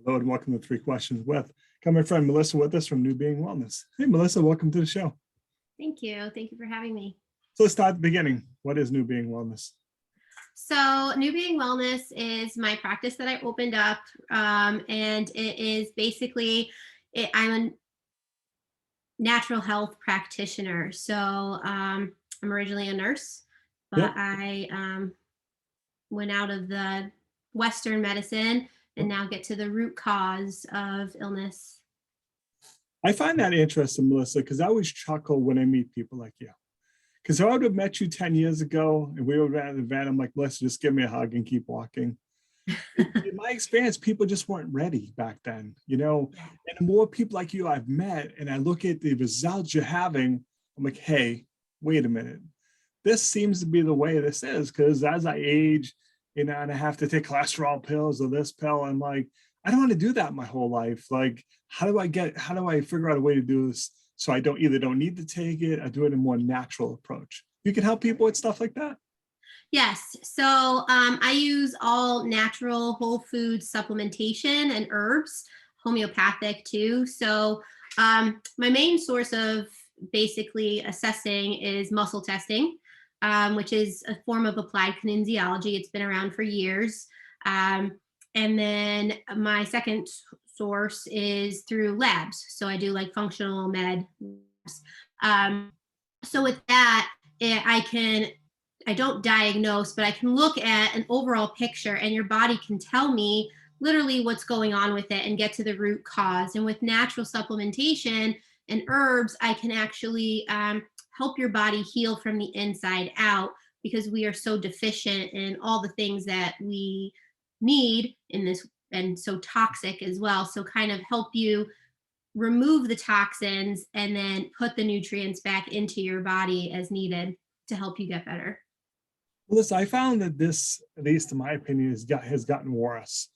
Hello and welcome to Three Questions with. Got my friend Melissa with us from New Being Wellness. Hey, Melissa, welcome to the show. Thank you. Thank you for having me. So let's start at the beginning. What is New Being Wellness? So New Being Wellness is my practice that I opened up, and it is basically, I'm a natural health practitioner. So I'm originally a nurse, but Yep. I went out of the Western medicine and now get to the root cause of illness. I find that interesting, Melissa, because I always chuckle when I meet people like you. Because I would have met you 10 years ago and we were at an event. I'm like, Melissa, just give me a hug and keep walking. In my experience, people just weren't ready back then, you know, and the more people like you I've met and I look at the results you're having, I'm like, hey, wait a minute. This seems to be the way this is, because as I age, you know, and I have to take cholesterol pills or this pill, I'm like, I don't want to do that my whole life. Like, how do I figure out a way to do this so I don't need to take it, I do it in a more natural approach? You can help people with stuff like that. Yes. So I use all natural whole food supplementation and herbs, homeopathic too. So my main source of basically assessing is muscle testing, which is a form of applied kinesiology. It's been around for years. And then my second source is through labs. So I do like functional med labs. So with that, I don't diagnose, but I can look at an overall picture and your body can tell me literally what's going on with it and get to the root cause. And with natural supplementation and herbs, I can actually help your body heal from the inside out, because we are so deficient in all the things that we need in this, and so toxic as well. So kind of help you remove the toxins and then put the nutrients back into your body as needed to help you get better. Listen, I found that this, at least in my opinion, has gotten worse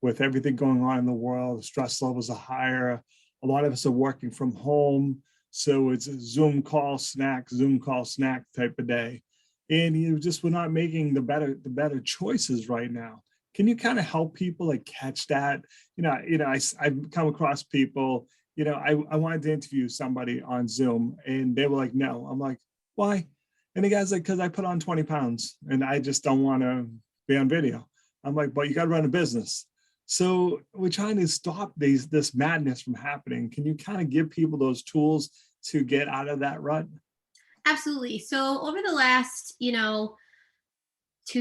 with everything going on in the world. The stress levels are higher. A lot of us are working from home. So it's a Zoom call snack type of day. And we're not making the better choices right now. Can you kind of help people like catch that? I've come across people, I wanted to interview somebody on Zoom and they were like, no. I'm like, why? And the guy's like, because I put on 20 pounds and I just don't want to be on video. I'm like, but you got to run a business. So we're trying to stop this madness from happening. Can you kind of give people those tools to get out of that rut? Absolutely. So over the last, 2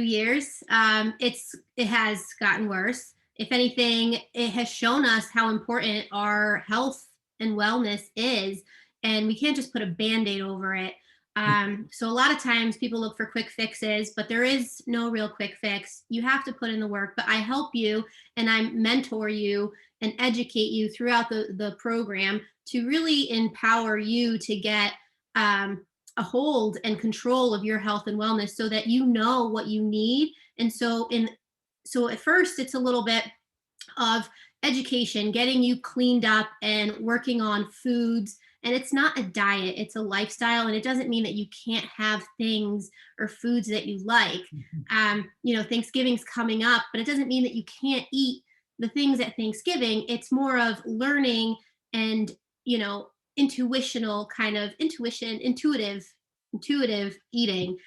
years, it has gotten worse. If anything, it has shown us how important our health and wellness is, and we can't just put a Band-Aid over it. So a lot of times people look for quick fixes, but there is no real quick fix. You have to put in the work, but I help you and I mentor you and educate you throughout the program to really empower you to get a hold and control of your health and wellness so that you know what you need. And so at first it's a little bit of education, getting you cleaned up and working on foods. And it's not a diet, it's a lifestyle. And it doesn't mean that you can't have things or foods that you like. Thanksgiving's coming up, but it doesn't mean that you can't eat the things at Thanksgiving. It's more of learning and, intuitive eating,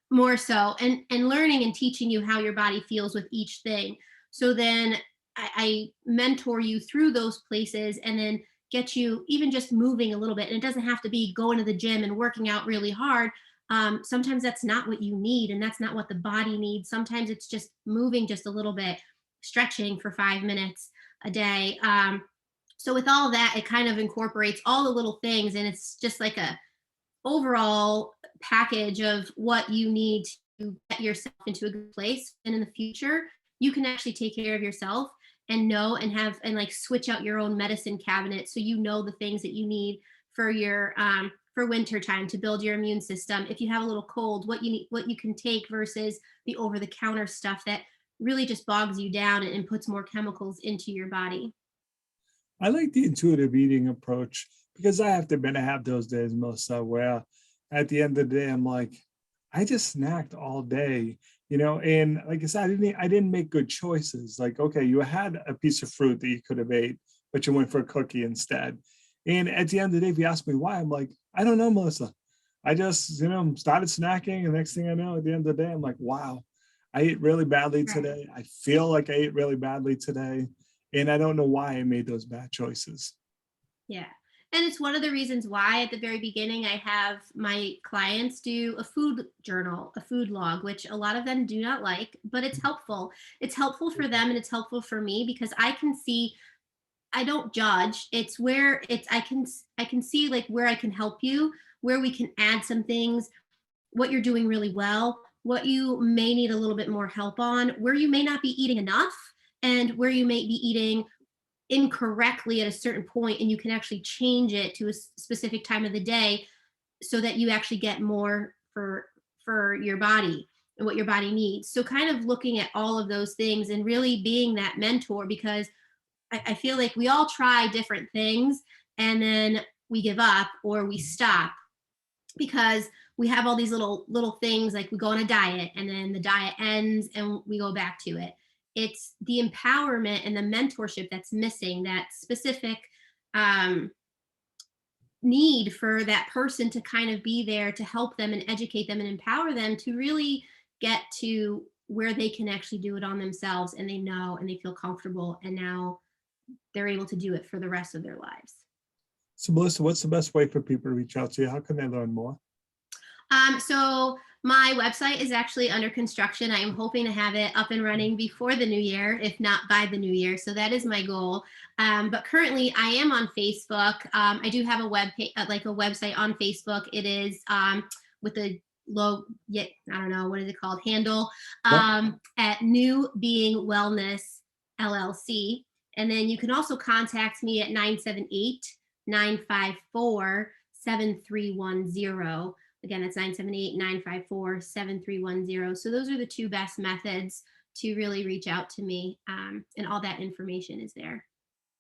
more so, and learning and teaching you how your body feels with each thing. So then I mentor you through those places and then get you even just moving a little bit. And it doesn't have to be going to the gym and working out really hard. Sometimes that's not what you need, and that's not what the body needs. Sometimes it's just moving just a little bit, stretching for 5 minutes a day. So with all that, it kind of incorporates all the little things, and it's just like a overall package of what you need to get yourself into a good place. And in the future, you can actually take care of yourself and know and have and like switch out your own medicine cabinet, so you know the things that you need for your for winter time to build your immune system. If you have a little cold, what you can take versus the over-the-counter stuff that really just bogs you down and puts more chemicals into your body. I like the intuitive eating approach because I have to admit I have those days, Melissa, where at the end of the day, I'm like, I just snacked all day And like I said, I didn't make good choices. Like, okay, you had a piece of fruit that you could have ate, but you went for a cookie instead. And at the end of the day, if you ask me why, I'm like, I don't know, Melissa. I just, started snacking, and next thing I know, at the end of the day, I'm like, wow, I ate really badly Right. today. I feel like I ate really badly today, and I don't know why I made those bad choices. Yeah. And it's one of the reasons why at the very beginning I have my clients do a food journal, a food log, which a lot of them do not like, but it's helpful. It's helpful for them and it's helpful for me because I can see, I don't judge. It's where it's I can see like where I can help you, where we can add some things, what you're doing really well, what you may need a little bit more help on, where you may not be eating enough, and where you may be eating incorrectly at a certain point, and you can actually change it to a specific time of the day so that you actually get more for your body and what your body needs. So kind of looking at all of those things and really being that mentor, because I feel like we all try different things and then we give up or we stop because we have all these little things, like we go on a diet and then the diet ends and we go back to it. It's the empowerment and the mentorship that's missing, that specific um, need for that person to kind of be there to help them and educate them and empower them to really get to where they can actually do it on themselves, and they know and they feel comfortable, and now they're able to do it for the rest of their lives. So, Melissa, what's the best way for people to reach out to you? How can they learn more? So my website is actually under construction. I am hoping to have it up and running before the new year, if not by the new year. So that is my goal. But currently, I am on Facebook. I do have a like a website on Facebook. It is with a low, yet I don't know what is it called, handle Yep. at New Being Wellness LLC. And then you can also contact me at 978-954-7310. Again, it's 978-954-7310. So those are the two best methods to really reach out to me. And all that information is there.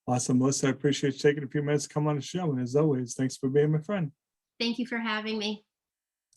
Awesome, Melissa. I appreciate you taking a few minutes to come on the show. And as always, thanks for being my friend. Thank you for having me.